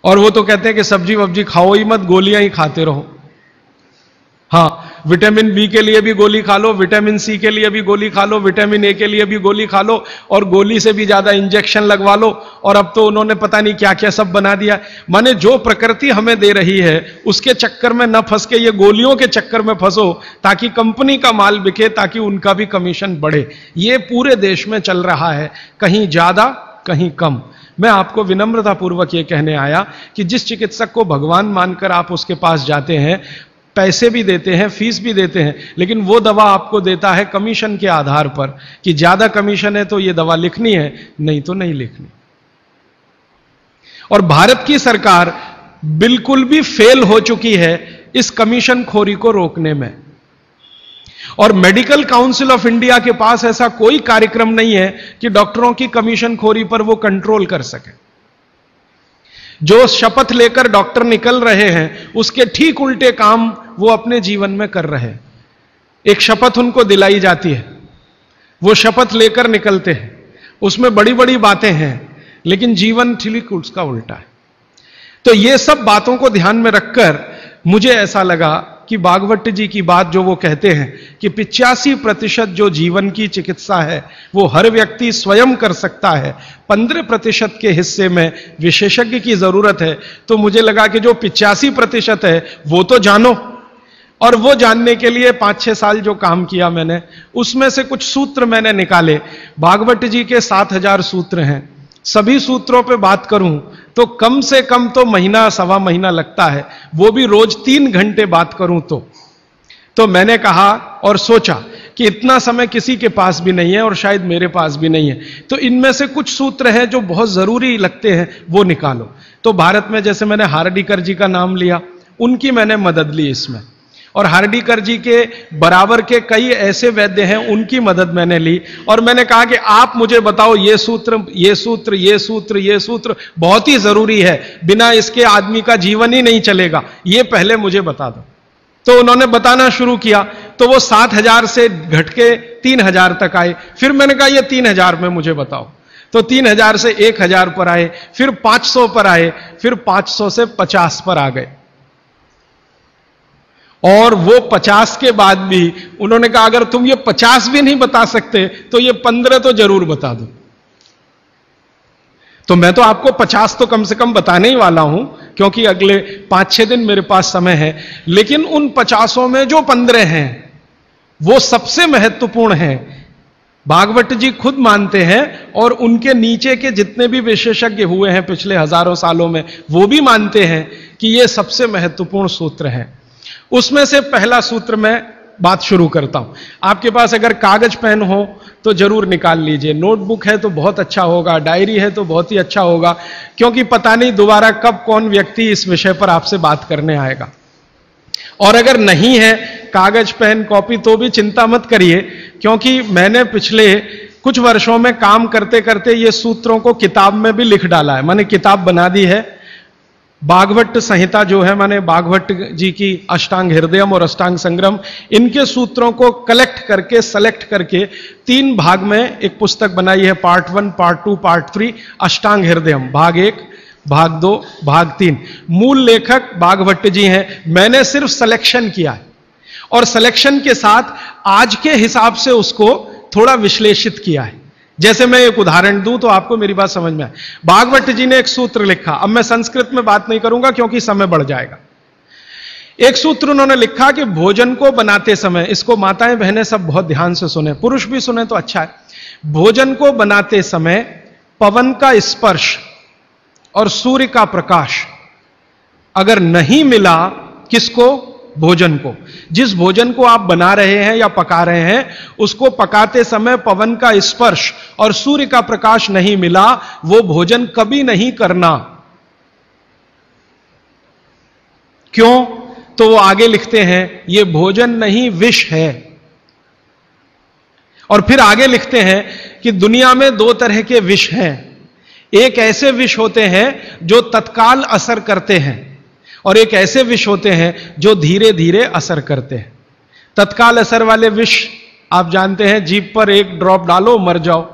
और वो तो कहते हैं कि सब्जी वब्जी खाओ ही मत, गोलियां ही खाते रहो। हाँ, विटामिन बी के लिए भी गोली खा लो, विटामिन सी के लिए भी गोली खा लो, विटामिन ए के लिए भी गोली खा लो, और गोली से भी ज्यादा इंजेक्शन लगवा लो, और अब तो उन्होंने पता नहीं क्या क्या सब बना दिया। माने जो प्रकृति हमें दे रही है उसके चक्कर में न फंस के ये गोलियों के चक्कर में फंसो, ताकि कंपनी का माल बिके, ताकि उनका भी कमीशन बढ़े। ये पूरे देश में चल रहा है, कहीं ज्यादा कहीं कम। मैं आपको विनम्रतापूर्वक ये कहने आया कि जिस चिकित्सक को भगवान मानकर आप उसके पास जाते हैं, पैसे भी देते हैं, फीस भी देते हैं, लेकिन वो दवा आपको देता है कमीशन के आधार पर कि ज्यादा कमीशन है तो ये दवा लिखनी है, नहीं तो नहीं लिखनी। और भारत की सरकार बिल्कुल भी फेल हो चुकी है इस कमीशन खोरी को रोकने में। और मेडिकल काउंसिल ऑफ इंडिया के पास ऐसा कोई कार्यक्रम नहीं है कि डॉक्टरों की कमीशन खोरी पर वो कंट्रोल कर सके। जो शपथ लेकर डॉक्टर निकल रहे हैं उसके ठीक उल्टे काम वो अपने जीवन में कर रहे हैं। एक शपथ उनको दिलाई जाती है, वो शपथ लेकर निकलते हैं, उसमें बड़ी बड़ी बातें हैं, लेकिन जीवन ठीक उसका उल्टा है। तो ये सब बातों को ध्यान में रखकर मुझे ऐसा लगा कि भागवत जी की बात जो वो कहते हैं कि 85% जो जीवन की चिकित्सा है वो हर व्यक्ति स्वयं कर सकता है, 15% के हिस्से में विशेषज्ञ की जरूरत है। तो मुझे लगा कि जो 85% है वो तो जानो, और वो जानने के लिए 5-6 साल जो काम किया मैंने, उसमें से कुछ सूत्र मैंने निकाले। भागवत जी के 7000 सूत्र हैं, सभी सूत्रों पे बात करूं तो कम से कम तो महीना सवा महीना लगता है, वो भी रोज 3 घंटे बात करूं तो मैंने कहा और सोचा कि इतना समय किसी के पास भी नहीं है और शायद मेरे पास भी नहीं है, तो इनमें से कुछ सूत्र हैं जो बहुत जरूरी लगते हैं, वो निकालो। तो भारत में जैसे मैंने हार्डीकर जी का नाम लिया, उनकी मैंने मदद ली इसमें, और हार्डीकर जी के बराबर के कई ऐसे वैद्य हैं, उनकी मदद मैंने ली। और मैंने कहा कि आप मुझे बताओ ये सूत्र ये सूत्र ये सूत्र ये सूत्र बहुत ही जरूरी है, बिना इसके आदमी का जीवन ही नहीं चलेगा, ये पहले मुझे बता दो। तो उन्होंने बताना शुरू किया, तो वो 7000 से घट के 3000 तक आए। फिर मैंने कहा ये 3000 में मुझे बताओ, तो 3000 से 1000 पर आए, फिर 500 पर आए, फिर 500 से 50 पर आ गए। और वो 50 के बाद भी उन्होंने कहा अगर तुम ये 50 भी नहीं बता सकते तो ये 15 तो जरूर बता दो। तो मैं तो आपको 50 तो कम से कम बताने ही वाला हूं, क्योंकि अगले 5-6 दिन मेरे पास समय है। लेकिन उन 50 में जो 15 हैं वो सबसे महत्वपूर्ण हैं, भागवत जी खुद मानते हैं, और उनके नीचे के जितने भी विशेषज्ञ हुए हैं पिछले हजारों सालों में वो भी मानते हैं कि ये सबसे महत्वपूर्ण सूत्र हैं। उसमें से पहला सूत्र मैं बात शुरू करता हूं। आपके पास अगर कागज पेन हो तो जरूर निकाल लीजिए, नोटबुक है तो बहुत अच्छा होगा, डायरी है तो बहुत ही अच्छा होगा, क्योंकि पता नहीं दोबारा कब कौन व्यक्ति इस विषय पर आपसे बात करने आएगा। और अगर नहीं है कागज पेन कॉपी तो भी चिंता मत करिए, क्योंकि मैंने पिछले कुछ वर्षों में काम करते करते ये सूत्रों को किताब में भी लिख डाला है। मैंने किताब बना दी है, भागवत संहिता जो है, माने भागवत जी की अष्टांग हृदयम और अष्टांग संग्रम, इनके सूत्रों को कलेक्ट करके सेलेक्ट करके 3 भाग में एक पुस्तक बनाई है, पार्ट 1, पार्ट 2, पार्ट 3, अष्टांग हृदयम, भाग 1, भाग 2, भाग 3। मूल लेखक भागवत जी हैं, मैंने सिर्फ सिलेक्शन किया है और सिलेक्शन के साथ आज के हिसाब से उसको थोड़ा विश्लेषित किया है। जैसे मैं एक उदाहरण दूं तो आपको मेरी बात समझ में आए। भागवत जी ने एक सूत्र लिखा, अब मैं संस्कृत में बात नहीं करूंगा क्योंकि समय बढ़ जाएगा। एक सूत्र उन्होंने लिखा कि भोजन को बनाते समय, इसको माताएं बहनें सब बहुत ध्यान से सुने, पुरुष भी सुने तो अच्छा है। भोजन को बनाते समय पवन का स्पर्श और सूर्य का प्रकाश अगर नहीं मिला, किसको? भोजन को। जिस भोजन को आप बना रहे हैं या पका रहे हैं, उसको पकाते समय पवन का स्पर्श और सूर्य का प्रकाश नहीं मिला, वो भोजन कभी नहीं करना। क्यों? तो वो आगे लिखते हैं ये भोजन नहीं विष है। और फिर आगे लिखते हैं कि दुनिया में 2 तरह के विष हैं। एक ऐसे विष होते हैं जो तत्काल असर करते हैं, और एक ऐसे विष होते हैं जो धीरे धीरे असर करते हैं। तत्काल असर वाले विष आप जानते हैं, जीभ पर 1 ड्रॉप डालो मर जाओ,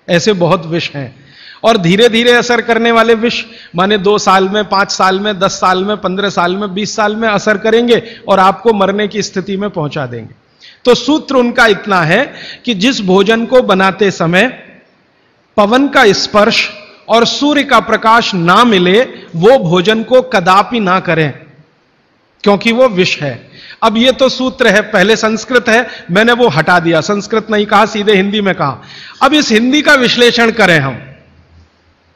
ऐसे बहुत विष हैं। और धीरे धीरे असर करने वाले विष माने 2 साल में, 5 साल में, 10 साल में, 15 साल में, 20 साल में असर करेंगे और आपको मरने की स्थिति में पहुंचा देंगे। तो सूत्र उनका इतना है कि जिस भोजन को बनाते समय पवन का स्पर्श और सूर्य का प्रकाश ना मिले, वो भोजन को कदापि ना करें, क्योंकि वो विष है। अब ये तो सूत्र है, पहले संस्कृत है, मैंने वो हटा दिया, संस्कृत नहीं कहा, सीधे हिंदी में कहा। अब इस हिंदी का विश्लेषण करें, हम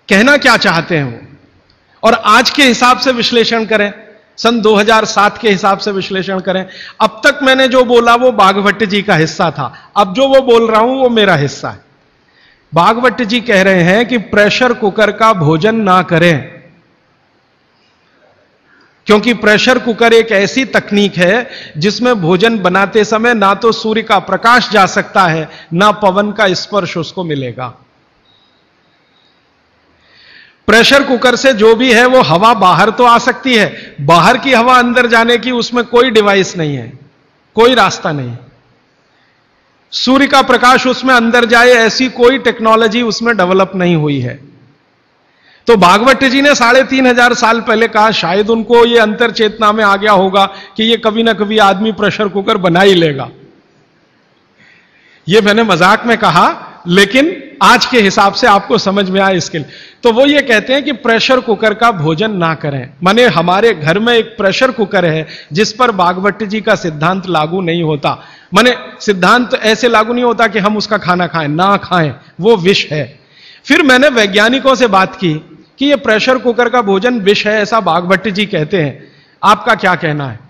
कहना क्या चाहते हैं वो, और आज के हिसाब से विश्लेषण करें, सन 2007 के हिसाब से विश्लेषण करें। अब तक मैंने जो बोला वो बागभट्ट जी का हिस्सा था, अब जो वो बोल रहा हूं वो मेरा हिस्सा है। बागभट्ट जी कह रहे हैं कि प्रेशर कुकर का भोजन ना करें, क्योंकि प्रेशर कुकर एक ऐसी तकनीक है जिसमें भोजन बनाते समय ना तो सूर्य का प्रकाश जा सकता है, ना पवन का स्पर्श उसको मिलेगा। प्रेशर कुकर से जो भी है वो हवा बाहर तो आ सकती है, बाहर की हवा अंदर जाने की उसमें कोई डिवाइस नहीं है, कोई रास्ता नहीं। सूर्य का प्रकाश उसमें अंदर जाए ऐसी कोई टेक्नोलॉजी उसमें डेवलप नहीं हुई है। तो भागवत जी ने 3500 साल पहले कहा, शायद उनको ये अंतर चेतना में आ गया होगा कि ये कभी ना कभी आदमी प्रेशर कुकर बना ही लेगा। ये मैंने मजाक में कहा, लेकिन आज के हिसाब से आपको समझ में आए इसके लिए। तो वो ये कहते हैं कि प्रेशर कुकर का भोजन ना करें, माने हमारे घर में एक प्रेशर कुकर है जिस पर भागवत जी का सिद्धांत लागू नहीं होता। माने सिद्धांत ऐसे लागू नहीं होता कि हम उसका खाना खाएं, ना खाएं, वो विष है। फिर मैंने वैज्ञानिकों से बात की कि ये प्रेशर कुकर का भोजन विष है, ऐसा भागवत जी कहते हैं, आपका क्या कहना है?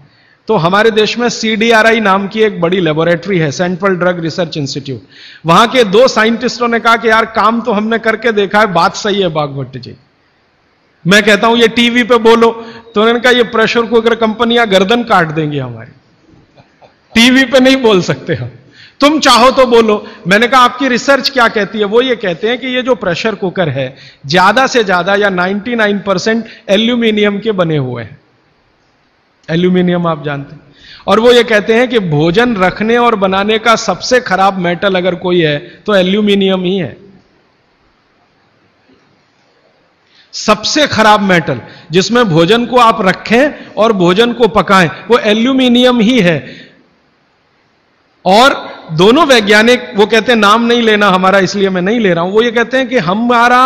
तो हमारे देश में CDRI नाम की एक बड़ी लेबोरेटरी है, सेंट्रल ड्रग रिसर्च इंस्टीट्यूट। वहां के 2 साइंटिस्टों ने कहा कि यार काम तो हमने करके देखा है, बात सही है भागवत जी। मैं कहता हूं ये टीवी पे बोलो, तो उन्होंने कहा ये प्रेशर कुकर कंपनियां गर्दन काट देंगी हमारी, टीवी पे नहीं बोल सकते हम, तुम चाहो तो बोलो। मैंने कहा आपकी रिसर्च क्या कहती है? वो ये कहते हैं कि ये जो प्रेशर कुकर है ज्यादा से ज्यादा या 99% एल्यूमिनियम के बने हुए हैं। एल्यूमिनियम आप जानते हैं। और वो ये कहते हैं कि भोजन रखने और बनाने का सबसे खराब मेटल अगर कोई है तो एल्यूमिनियम ही है। सबसे खराब मेटल जिसमें भोजन को आप रखें और भोजन को पकाएं वो एल्यूमिनियम ही है। और दोनों वैज्ञानिक, वो कहते हैं नाम नहीं लेना हमारा, इसलिए मैं नहीं ले रहा हूं, वो ये कहते हैं कि हमारा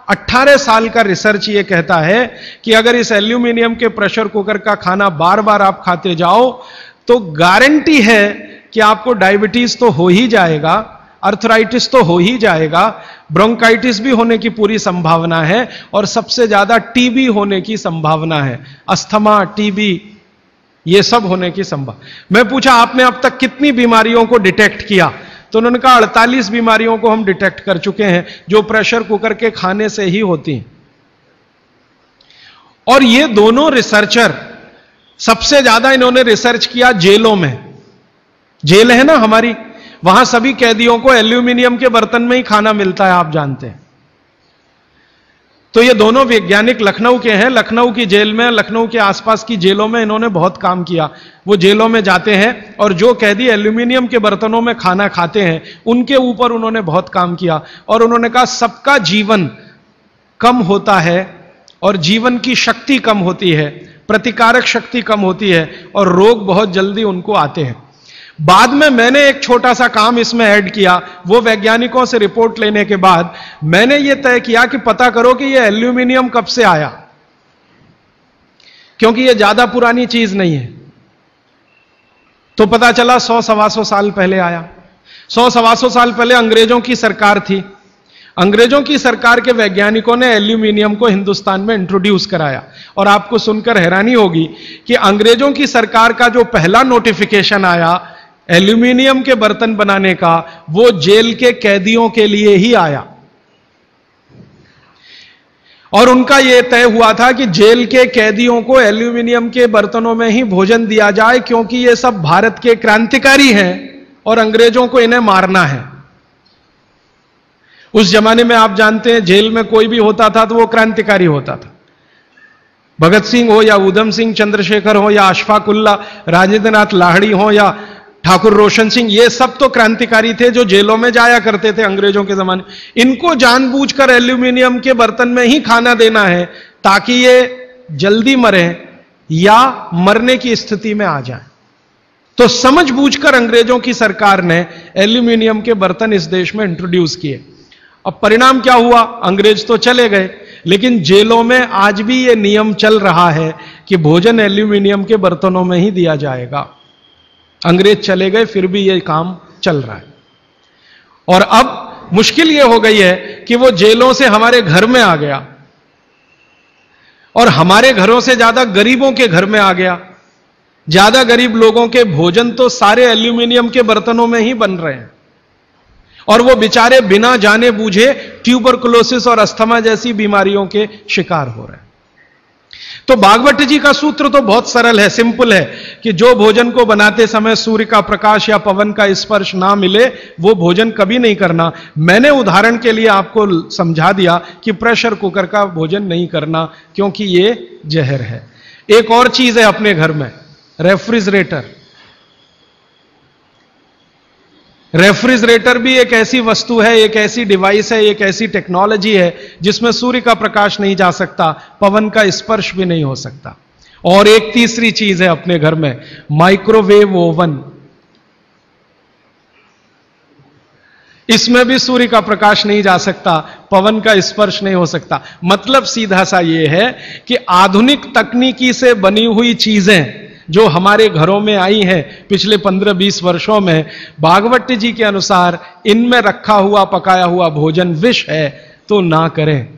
18 साल का रिसर्च ये कहता है कि अगर इस एल्यूमिनियम के प्रेशर कुकर का खाना बार बार आप खाते जाओ तो गारंटी है कि आपको डायबिटीज तो हो ही जाएगा, अर्थराइटिस तो हो ही जाएगा, ब्रोंकाइटिस भी होने की पूरी संभावना है, और सबसे ज्यादा टीबी होने की संभावना है, अस्थमा, टीबी, ये सब होने की संभावना। मैं पूछा आपने अब तक कितनी बीमारियों को डिटेक्ट किया? तो उन्होंने कहा 48 बीमारियों को हम डिटेक्ट कर चुके हैं जो प्रेशर कुकर के खाने से ही होती हैं। और ये दोनों रिसर्चर सबसे ज्यादा इन्होंने रिसर्च किया जेलों में। जेल है ना हमारी, वहां सभी कैदियों को एल्यूमिनियम के बर्तन में ही खाना मिलता है, आप जानते हैं। तो ये दोनों वैज्ञानिक लखनऊ के हैं, लखनऊ की जेल में, लखनऊ के आसपास की जेलों में इन्होंने बहुत काम किया। वो जेलों में जाते हैं और जो कैदी एल्यूमिनियम के बर्तनों में खाना खाते हैं उनके ऊपर उन्होंने बहुत काम किया। और उन्होंने कहा सबका जीवन कम होता है और जीवन की शक्ति कम होती है, प्रतिकारक शक्ति कम होती है और रोग बहुत जल्दी उनको आते हैं। बाद में मैंने एक छोटा सा काम इसमें ऐड किया। वो वैज्ञानिकों से रिपोर्ट लेने के बाद मैंने ये तय किया कि पता करो कि ये एल्यूमिनियम कब से आया, क्योंकि ये ज्यादा पुरानी चीज नहीं है। तो पता चला 100-125 साल पहले आया। 100-125 साल पहले अंग्रेजों की सरकार थी। अंग्रेजों की सरकार के वैज्ञानिकों ने एल्यूमिनियम को हिंदुस्तान में इंट्रोड्यूस कराया। और आपको सुनकर हैरानी होगी कि अंग्रेजों की सरकार का जो पहला नोटिफिकेशन आया एल्यूमिनियम के बर्तन बनाने का, वो जेल के कैदियों के लिए ही आया। और उनका यह तय हुआ था कि जेल के कैदियों को एल्यूमिनियम के बर्तनों में ही भोजन दिया जाए, क्योंकि ये सब भारत के क्रांतिकारी हैं और अंग्रेजों को इन्हें मारना है। उस जमाने में आप जानते हैं जेल में कोई भी होता था तो वो क्रांतिकारी होता था। भगत सिंह हो या उधम सिंह, चंद्रशेखर हो या अशफाक उल्लाह, राजेंद्र नाथ लाहिड़ी हो या ठाकुर रोशन सिंह, ये सब तो क्रांतिकारी थे जो जेलों में जाया करते थे अंग्रेजों के जमाने। इनको जानबूझकर एल्यूमिनियम के बर्तन में ही खाना देना है ताकि ये जल्दी मरे या मरने की स्थिति में आ जाए। तो समझबूझकर अंग्रेजों की सरकार ने एल्यूमिनियम के बर्तन इस देश में इंट्रोड्यूस किए। अब परिणाम क्या हुआ? अंग्रेज तो चले गए, लेकिन जेलों में आज भी यह नियम चल रहा है कि भोजन एल्यूमिनियम के बर्तनों में ही दिया जाएगा। अंग्रेज चले गए, फिर भी यह काम चल रहा है। और अब मुश्किल यह हो गई है कि वो जेलों से हमारे घर में आ गया, और हमारे घरों से ज्यादा गरीबों के घर में आ गया। ज्यादा गरीब लोगों के भोजन तो सारे एल्यूमिनियम के बर्तनों में ही बन रहे हैं, और वो बेचारे बिना जाने बूझे ट्यूबरकुलोसिस और अस्थमा जैसी बीमारियों के शिकार हो रहे हैं। तो भागवत जी का सूत्र तो बहुत सरल है, सिंपल है कि जो भोजन को बनाते समय सूर्य का प्रकाश या पवन का स्पर्श ना मिले वो भोजन कभी नहीं करना। मैंने उदाहरण के लिए आपको समझा दिया कि प्रेशर कुकर का भोजन नहीं करना क्योंकि ये जहर है। एक और चीज है अपने घर में, रेफ्रिजरेटर। रेफ्रिजरेटर भी एक ऐसी वस्तु है, एक ऐसी डिवाइस है, एक ऐसी टेक्नोलॉजी है जिसमें सूर्य का प्रकाश नहीं जा सकता, पवन का स्पर्श भी नहीं हो सकता। और एक तीसरी चीज है अपने घर में, माइक्रोवेव ओवन। इसमें भी सूर्य का प्रकाश नहीं जा सकता, पवन का स्पर्श नहीं हो सकता। मतलब सीधा सा यह है कि आधुनिक तकनीकी से बनी हुई चीजें जो हमारे घरों में आई हैं पिछले 15-20 वर्षों में, भागवत जी के अनुसार इनमें रखा हुआ पकाया हुआ भोजन विष है, तो ना करें।